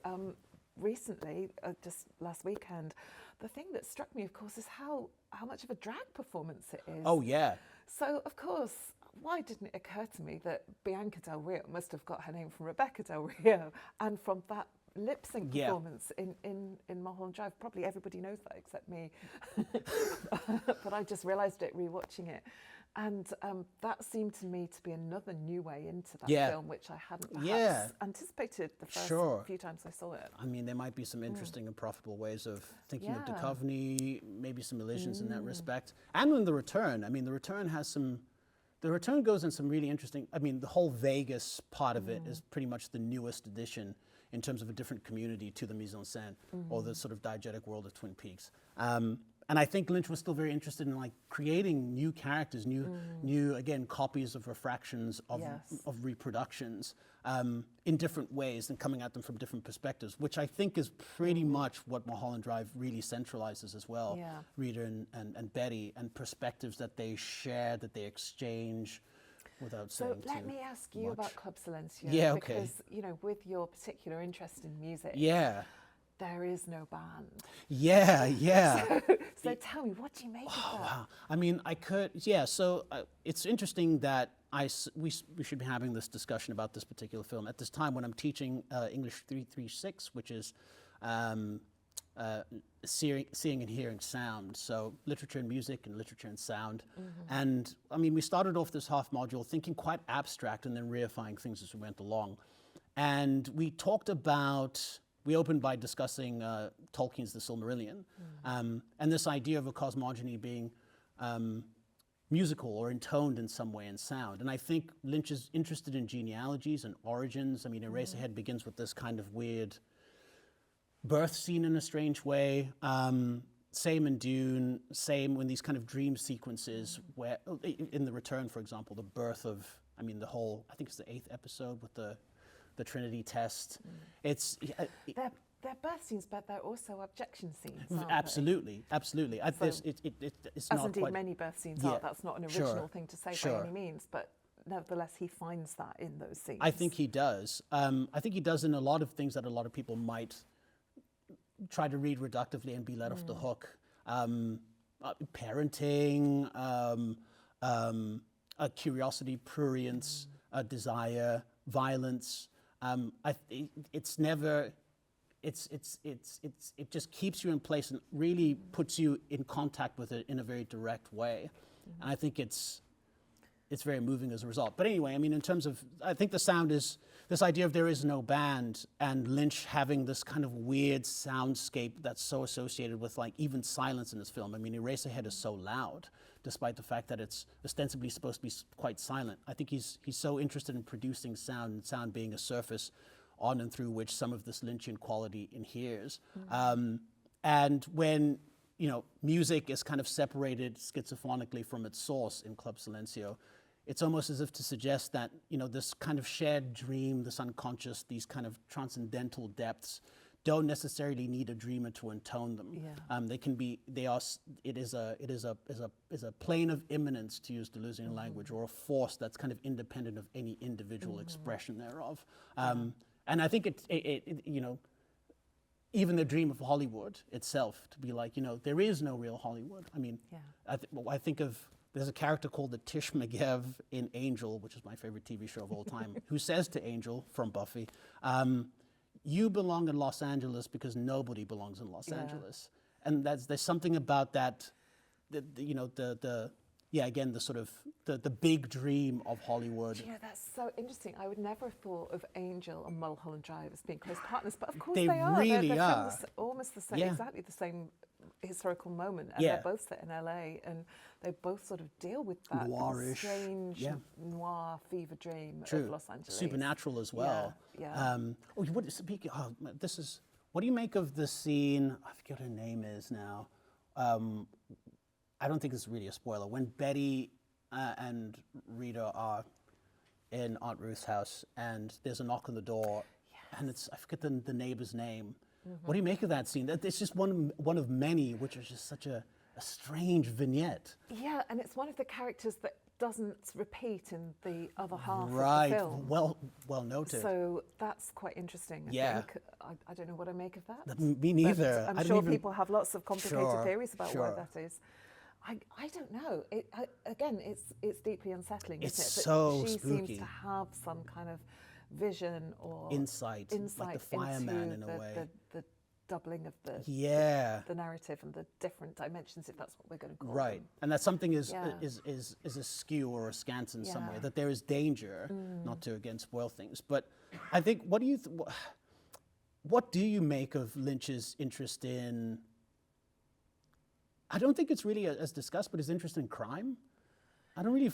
recently, just last weekend, the thing that struck me, of course, is how much of a drag performance it is. Oh, yeah. So, of course, why didn't it occur to me that Bianca Del Rio must have got her name from Rebecca Del Rio, and from that lip sync performance in Mulholland Drive? Probably everybody knows that except me. But I just realised it rewatching it. And that seemed to me to be another new way into that film, which I hadn't perhaps anticipated the first few times I saw it. I mean, there might be some interesting and profitable ways of thinking of Duchovny, maybe some elisions in that respect. And in The Return, I mean, The Return has some... The Return goes in some really interesting... I mean, the whole Vegas part of it is pretty much the newest addition in terms of a different community to the mise-en-scène, or the sort of diegetic world of Twin Peaks. And I think Lynch was still very interested in like creating new characters, new again copies of refractions of reproductions in different ways and coming at them from different perspectives, which I think is pretty much what Mulholland Drive really centralizes as well. Rita and Betty, and perspectives that they share, that they exchange. Without saying so let me ask you much. About Club Silencio. Yeah, okay. Because, you know, with your particular interest in music, there is no band. So tell me, what do you make of that? Wow. I mean, so it's interesting that we should be having this discussion about this particular film at this time when I'm teaching English 336, which is seeing and hearing sound, so literature and music and literature and sound. And I mean, we started off this half module thinking quite abstract and then reifying things as we went along. And we opened by discussing Tolkien's The Silmarillion, and this idea of a cosmogony being musical or intoned in some way in sound. And I think Lynch is interested in genealogies and origins. I mean, Eraserhead begins with this kind of weird birth scene in a strange way. same in Dune, same when these kind of dream sequences where, in The Return, for example, the birth of, I mean, the whole, I think it's the 8th episode with the Trinity test. It's... They're birth scenes, but they're also objection scenes, aren't absolutely, they? Absolutely. So, it's as not indeed quite, many birth scenes are. That's not an original thing to say by any means, but nevertheless, he finds that in those scenes. I think he does. I think he does in a lot of things that a lot of people might try to read reductively and be let off the hook. Parenting, a curiosity, prurience, a desire, violence. It's never... It just keeps you in place and really puts you in contact with it in a very direct way. And I think it's very moving as a result. But anyway, I mean, in terms of, I think the sound is, this idea of there is no band and Lynch having this kind of weird soundscape that's so associated with like even silence in this film. I mean, Eraserhead is so loud, despite the fact that it's ostensibly supposed to be quite silent. I think he's so interested in producing sound and sound being a surface on and through which some of this Lynchian quality inheres. And when, you know, music is kind of separated schizophonically from its source in Club Silencio, it's almost as if to suggest that, you know, this kind of shared dream, this unconscious, these kind of transcendental depths don't necessarily need a dreamer to intone them. They can be, it is a plane of immanence, to use Deleuzian language, or a force that's kind of independent of any individual expression thereof. And I think it, you know, even the dream of Hollywood itself, to be like, you know, there is no real Hollywood. I mean, I think of, there's a character called the Tish McGev in Angel, which is my favorite TV show of all time, who says to Angel from Buffy, you belong in Los Angeles because nobody belongs in Los Angeles. And there's something about that, you know, again, the sort of, the big dream of Hollywood. Yeah, that's so interesting. I would never have thought of Angel and Mulholland Drive as being close partners, but of course they are. Really they're are. Almost the same, exactly the same historical moment, and they're both set in LA, and they both sort of deal with that noirish, strange noir fever dream of Los Angeles. Supernatural as well. This is, what do you make of the scene? I forget what her name is now. I don't think it's really a spoiler. When Betty and Rita are in Aunt Ruth's house and there's a knock on the door, and it's, I forget the neighbor's name. What do you make of that scene? It's just one of many, which is just such a strange vignette. Yeah, and it's one of the characters that doesn't repeat in the other half of the film. Well noted. So that's quite interesting, I think. I don't know what I make of that. Me neither. I'm sure people have lots of complicated theories about why that is. I don't know. Again, it's deeply unsettling, isn't it? It's so she spooky. seems to have some kind of vision or insight like the fireman in a way. The doubling of the narrative and the different dimensions, if that's what we're going to call them. And that something is askew or askance in some way, that there is danger, not to again spoil things. But I think, what do you make of Lynch's interest in, I don't think it's really as discussed, but his interest in crime? I don't really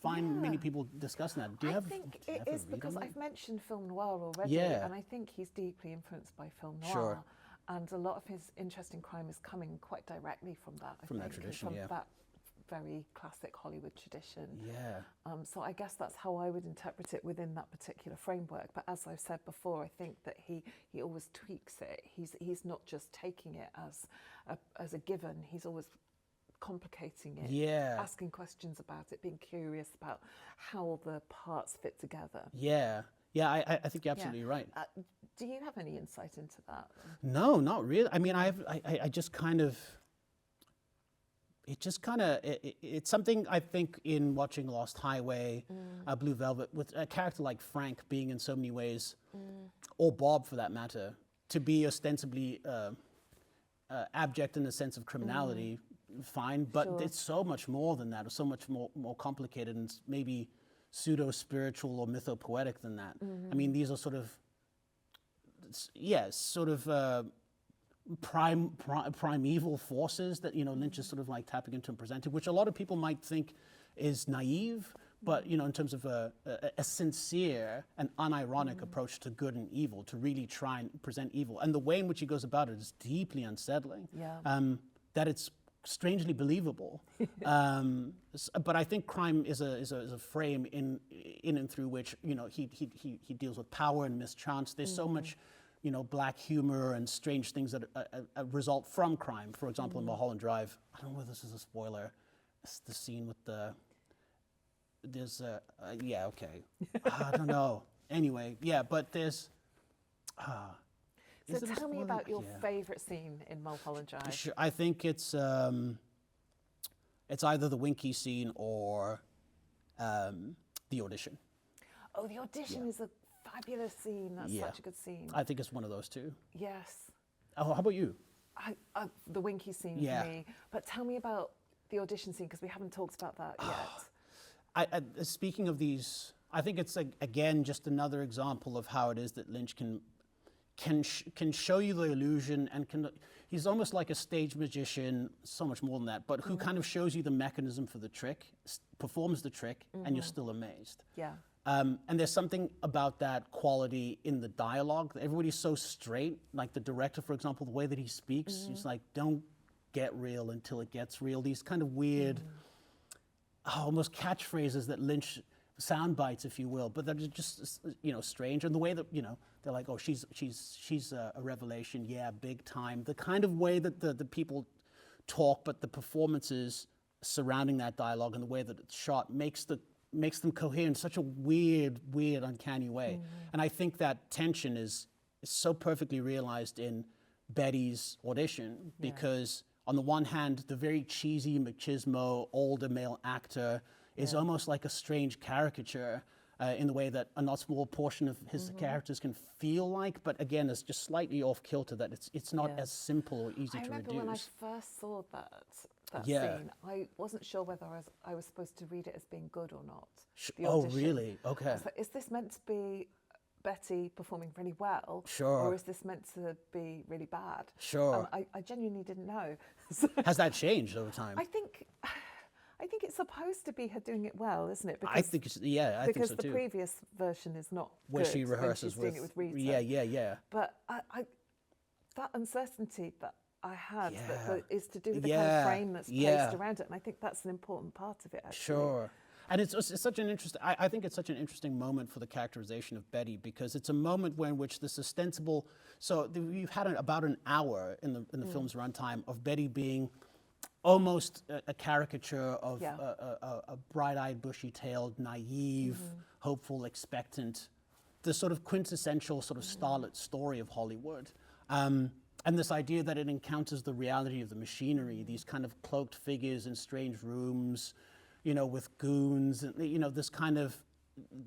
find many people discussing that. I think it is because I've mentioned film noir already, and I think he's deeply influenced by film noir. And a lot of his interest in crime is coming quite directly from that, that tradition, from that very classic Hollywood tradition. Yeah. So I guess that's how I would interpret it within that particular framework. But as I've said before, I think that he always tweaks it. He's not just taking it as a given. He's always complicating it, asking questions about it, being curious about how all the parts fit together. I think you're absolutely right. Do you have any insight into that? No, not really. I mean, I just kind of, it's something I think in watching Lost Highway, Blue Velvet, with a character like Frank being in so many ways, or Bob for that matter, to be ostensibly abject in the sense of criminality, fine, but it's so much more than that, or so much more complicated and maybe pseudo-spiritual or mythopoetic than that. I mean, these are sort of, primeval forces that, you know, Lynch is sort of like tapping into and presenting, which a lot of people might think is naive, but, you know, in terms of a sincere and unironic approach to good and evil, to really try and present evil. And the way in which he goes about it is deeply unsettling. that it's strangely believable. But I think crime is a frame in and through which, you know, he deals with power and mischance. There's so much, you know, black humor and strange things that result from crime. For example, in Mulholland Drive, I don't know whether this is a spoiler. It's the scene with yeah, okay. I don't know. Anyway, yeah, but there's. So tell me about your favourite scene in Mulholland Drive. Sure, I think it's either the Winky scene or the audition. Oh, the audition is a fabulous scene. That's such a good scene. I think it's one of those two. Yes. Oh, how about you? The Winky scene for me. But tell me about the audition scene, because we haven't talked about that yet. Speaking of these, I think it's again just another example of how it is that Lynch can show you the illusion and he's almost like a stage magician, so much more than that, but who kind of shows you the mechanism for the trick, performs the trick, and you're still amazed. Yeah. And there's something about that quality in the dialogue. Everybody's so straight, like the director, for example, the way that he speaks, he's like, don't get real until it gets real. These kind of weird, almost catchphrases that Lynch, sound bites, if you will, but they're just, you know, strange. And the way that, you know, they're like, oh, she's a revelation, yeah, big time. The kind of way that the people talk, but the performances surrounding that dialogue and the way that it's shot makes them cohere in such a weird, uncanny way. And I think that tension is so perfectly realized in Betty's audition, because on the one hand, the very cheesy machismo older male actor is almost like a strange caricature in the way that a not small portion of his characters can feel like, but again, it's just slightly off kilter, that it's not as simple or easy to reduce. I remember when I first saw that scene, I wasn't sure whether I was supposed to read it as being good or not. Oh, really? Okay. I was like, is this meant to be Betty performing really well? Sure. Or is this meant to be really bad? Sure. I genuinely didn't know. Has that changed over time? I think it's supposed to be her doing it well, isn't it? Because, I think it's, I think so too. Because the previous version is not where good she rehearses when she's doing it with Rita. Yeah. But that uncertainty that I had that is to do with the kind of frame that's placed around it, and I think that's an important part of it, actually. Sure. And it's such an interesting, I think it's such an interesting moment for the characterization of Betty, because it's a moment in which this ostensible, so you've had about an hour in the film's runtime of Betty being almost a caricature of a bright-eyed, bushy-tailed, naive, hopeful, expectant, the sort of quintessential sort of starlet story of Hollywood. And this idea that it encounters the reality of the machinery, these kind of cloaked figures in strange rooms, you know, with goons, and you know, this kind of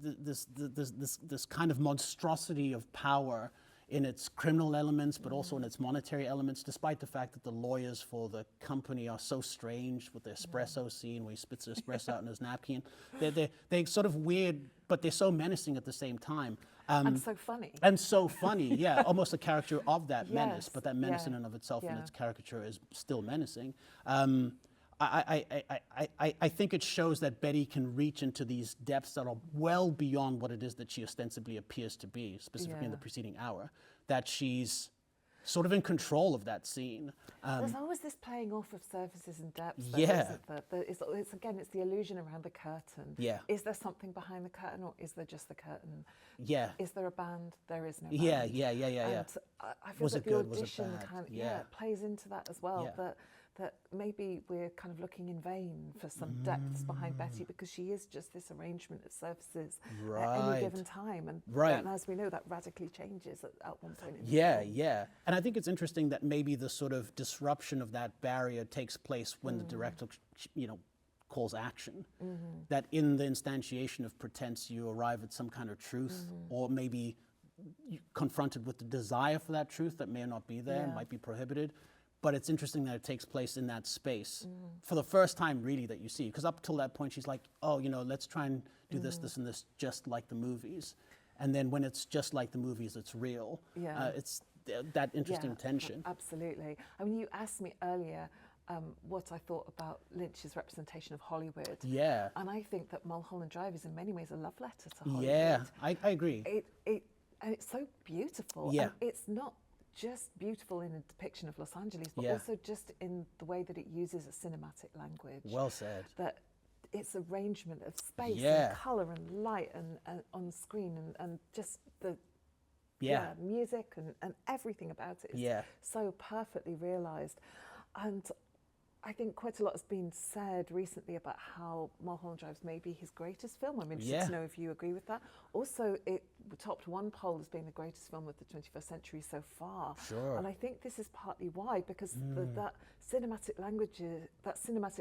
this kind of monstrosity of power in its criminal elements, but also in its monetary elements, despite the fact that the lawyers for the company are so strange with the espresso scene where he spits the espresso out in his napkin. They're sort of weird, but they're so menacing at the same time. And so funny. And so funny, yeah, almost a caricature of that menace, but that menace in and of itself in its caricature is still menacing. I think it shows that Betty can reach into these depths that are well beyond what it is that she ostensibly appears to be, specifically in the preceding hour, that she's sort of in control of that scene. There's always this playing off of surfaces and depths. Yeah. It's the illusion around the curtain. Yeah. Is there something behind the curtain, or is there just the curtain? Yeah. Is there a band? There is no band. Yeah. And I feel that the audition kind of plays into that as well. That maybe we're kind of looking in vain for some depths behind Betty, because she is just this arrangement of surfaces at any given time. And as we know, that radically changes at one point in the film. Yeah. And I think it's interesting that maybe the sort of disruption of that barrier takes place when the director, you know, calls action. That in the instantiation of pretense, you arrive at some kind of truth, or maybe confronted with the desire for that truth that may or not be there, might be prohibited. But it's interesting that it takes place in that space for the first time, really, that you see. Because up till that point, she's like, oh, you know, let's try and do this, and this, just like the movies. And then when it's just like the movies, it's real. It's that interesting tension. Absolutely. I mean, you asked me earlier what I thought about Lynch's representation of Hollywood. Yeah. And I think that Mulholland Drive is in many ways a love letter to Hollywood. Yeah, I agree. And it's so beautiful. Yeah. And it's not just beautiful in a depiction of Los Angeles, but Yeah. also just in the way that it uses a cinematic language. Well said. That its arrangement of space Yeah. and colour and light and on screen and just the Yeah. music and everything about it is Yeah. so perfectly realised. And I think quite a lot has been said recently about how Mulholland Drive may be his greatest film. I'm interested Yeah. to know if you agree with that. Also, it topped one poll as being the greatest film of the 21st century so far. Sure. And I think this is partly why, because that cinematic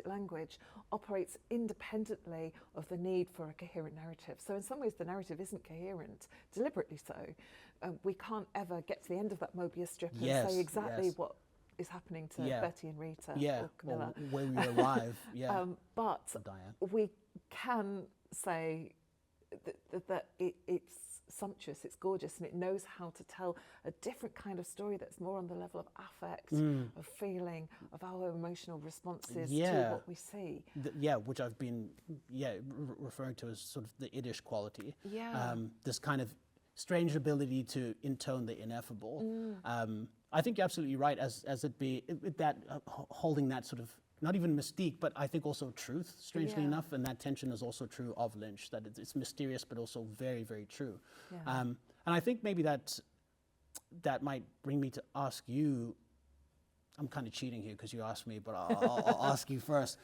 language operates independently of the need for a coherent narrative. So in some ways, the narrative isn't coherent, deliberately so. We can't ever get to the end of that Mobius strip and Yes, say exactly yes. what is happening to Yeah. Betty and Rita Yeah. or Camilla. Or where we arrive. Yeah. But Or Diane. we can say that it's sumptuous, it's gorgeous, and it knows how to tell a different kind of story that's more on the level of affect, of feeling, of our emotional responses to what we see. Which I've been referring to as sort of the Yiddish quality. Yeah. This kind of strange ability to intone the ineffable. I think you're absolutely right, as it be that holding that sort of not even mystique, but I think also truth, strangely enough, and that tension is also true of Lynch, that it's mysterious but also very, very true. Yeah. And I think maybe that might bring me to ask you, I'm kind of cheating here because you asked me, but I'll ask you first.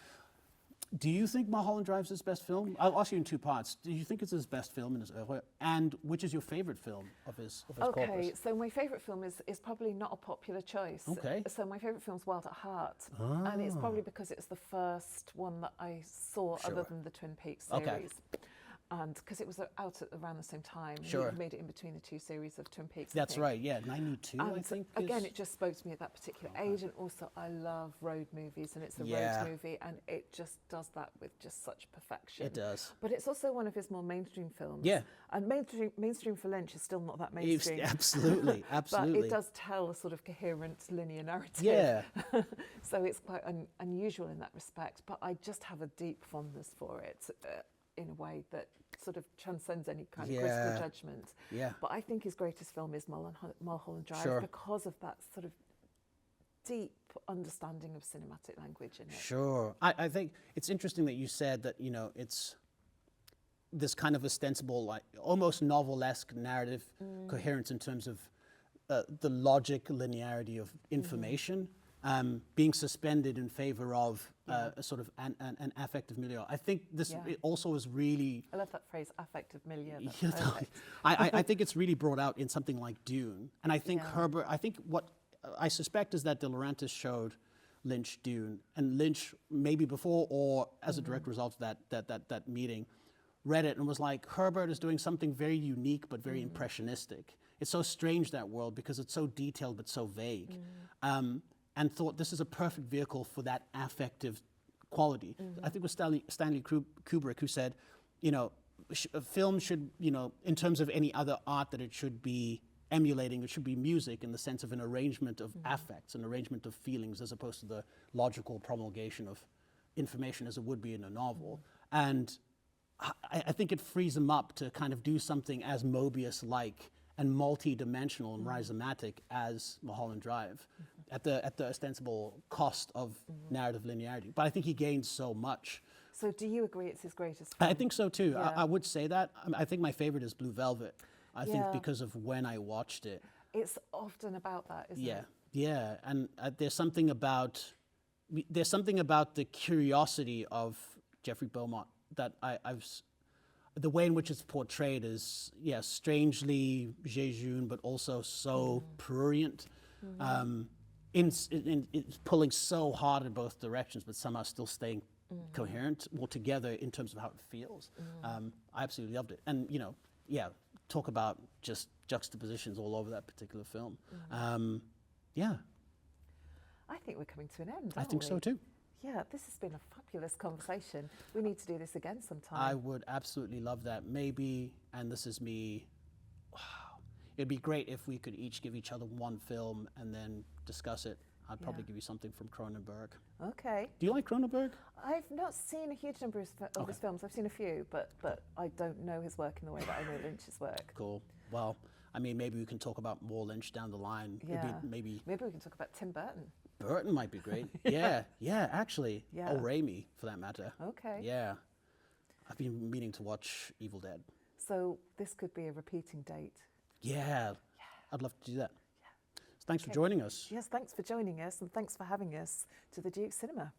Do you think Mulholland Drive is his best film? I'll ask you in two parts. Do you think it's his best film in his oeuvre? And which is your favorite film of his Okay, corpus? so my favourite film is probably not a popular choice. Okay. So my favourite film is Wild at Heart. And it's probably because it's the first one that I saw other than the Twin Peaks series. Okay. And because it was out at around the same time. Sure. He made it in between the two series of Twin Peaks. That's right, yeah, 92, I think. Again, it just spoke to me at that particular age, and also I love road movies, and it's a Yeah. road movie, and it just does that with just such perfection. It does. But it's also one of his more mainstream films. Yeah. And mainstream for Lynch is still not that mainstream. Absolutely, absolutely. But it does tell a sort of coherent linear narrative. Yeah. So it's quite unusual in that respect, but I just have a deep fondness for it in a way that sort of transcends any kind of critical judgment. Yeah. But I think his greatest film is Mulholland Drive Sure. because of that sort of deep understanding of cinematic language in it. Sure. I think it's interesting that you said that, it's this kind of ostensible, like almost novelesque narrative coherence in terms of the logic, linearity of information being suspended in favor of a sort of an affective milieu. I think this it also is really... I love that phrase, affective milieu. That's Yeah, perfect. I think it's really brought out in something like Dune. And I think what I suspect is that De Laurentiis showed Lynch Dune, and Lynch, maybe before or as a direct result of that meeting, read it and was like, Herbert is doing something very unique but very impressionistic. It's so strange, that world, because it's so detailed but so vague. And thought this is a perfect vehicle for that affective quality. I think it was Stanley Kubrick who said, a film should, in terms of any other art that it should be emulating, it should be music in the sense of an arrangement of affects, an arrangement of feelings, as opposed to the logical promulgation of information as it would be in a novel. And I think it frees him up to kind of do something as Mobius-like and multi-dimensional and rhizomatic as Mulholland Drive, at the ostensible cost of narrative linearity. But I think he gains so much. So do you agree it's his greatest film? I think so too. Yeah. I would say that. I think my favorite is Blue Velvet. I think Yeah. because of when I watched it. It's often about that, isn't it? Yeah, and there's something about the curiosity of Jeffrey Beaumont that the way in which it's portrayed is strangely jejune, but also so prurient. It's pulling so hard in both directions, but somehow still staying coherent altogether in terms of how it feels. I absolutely loved it, and talk about just juxtapositions all over that particular film. I think we're coming to an end, I think so too. Yeah, this has been a fabulous conversation. We need to do this again sometime. I would absolutely love that. Maybe, and this is me, it'd be great if we could each give each other one film and then discuss it. I'd probably give you something from Cronenberg. Okay. Do you like Cronenberg? I've not seen a huge number of his films. I've seen a few, but I don't know his work in the way that I know Lynch's work. Cool. Well, I mean, maybe we can talk about more Lynch down the line. Yeah. Maybe we can talk about Tim Burton. Burton might be great. Yeah, actually. Yeah. Or Raimi, for that matter. Okay. Yeah. I've been meaning to watch Evil Dead. So this could be a repeating date. Yeah. I'd love to do that. Yeah. So thanks for joining us. Yes, thanks for joining us, and thanks for having us to the Duke Cinema.